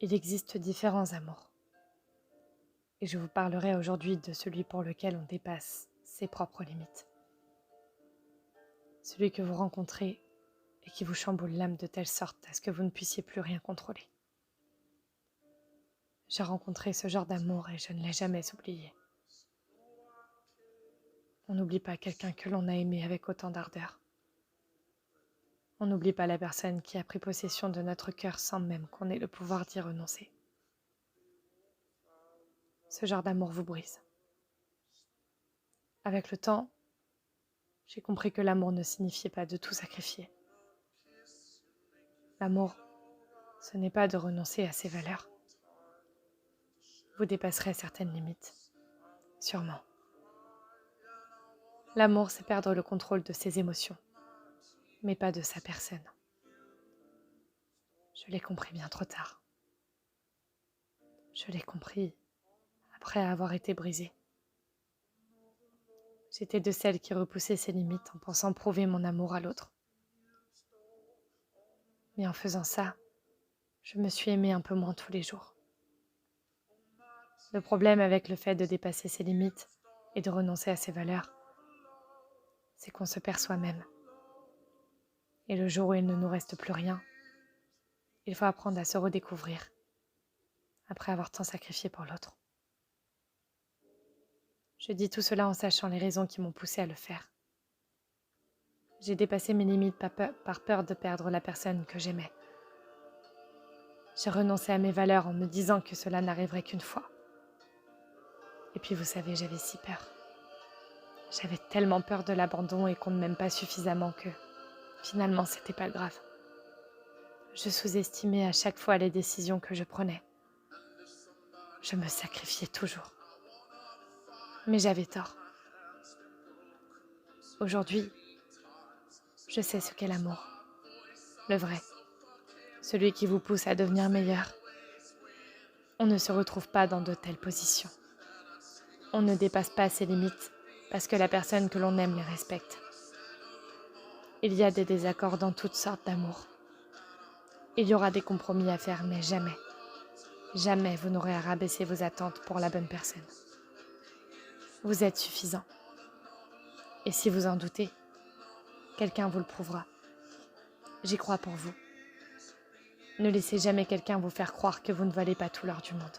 Il existe différents amours. Et je vous parlerai aujourd'hui de celui pour lequel on dépasse ses propres limites. Celui que vous rencontrez et qui vous chamboule l'âme de telle sorte à ce que vous ne puissiez plus rien contrôler. J'ai rencontré ce genre d'amour et je ne l'ai jamais oublié. On n'oublie pas quelqu'un que l'on a aimé avec autant d'ardeur. On n'oublie pas la personne qui a pris possession de notre cœur sans même qu'on ait le pouvoir d'y renoncer. Ce genre d'amour vous brise. Avec le temps, j'ai compris que l'amour ne signifiait pas de tout sacrifier. L'amour, ce n'est pas de renoncer à ses valeurs. Vous dépasserez certaines limites, sûrement. L'amour, c'est perdre le contrôle de ses émotions, mais pas de sa personne. Je l'ai compris bien trop tard. Je l'ai compris après avoir été brisée. J'étais de celles qui repoussaient ses limites en pensant prouver mon amour à l'autre. Mais en faisant ça, je me suis aimée un peu moins tous les jours. Le problème avec le fait de dépasser ses limites et de renoncer à ses valeurs, c'est qu'on se perd soi-même. Et le jour où il ne nous reste plus rien, il faut apprendre à se redécouvrir après avoir tant sacrifié pour l'autre. Je dis tout cela en sachant les raisons qui m'ont poussée à le faire. J'ai dépassé mes limites par peur de perdre la personne que j'aimais. J'ai renoncé à mes valeurs en me disant que cela n'arriverait qu'une fois. Et puis vous savez, j'avais si peur. J'avais tellement peur de l'abandon et qu'on ne m'aime pas suffisamment que finalement c'était pas grave. Je sous-estimais à chaque fois les décisions que je prenais. Je me sacrifiais toujours. Mais j'avais tort. Aujourd'hui, je sais ce qu'est l'amour. Le vrai. Celui qui vous pousse à devenir meilleur. On ne se retrouve pas dans de telles positions. On ne dépasse pas ses limites parce que la personne que l'on aime les respecte. Il y a des désaccords dans toutes sortes d'amour. Il y aura des compromis à faire, mais jamais vous n'aurez à rabaisser vos attentes pour la bonne personne. Vous êtes suffisant. Et si vous en doutez, quelqu'un vous le prouvera. J'y crois pour vous. Ne laissez jamais quelqu'un vous faire croire que vous ne valez pas tout l'or du monde.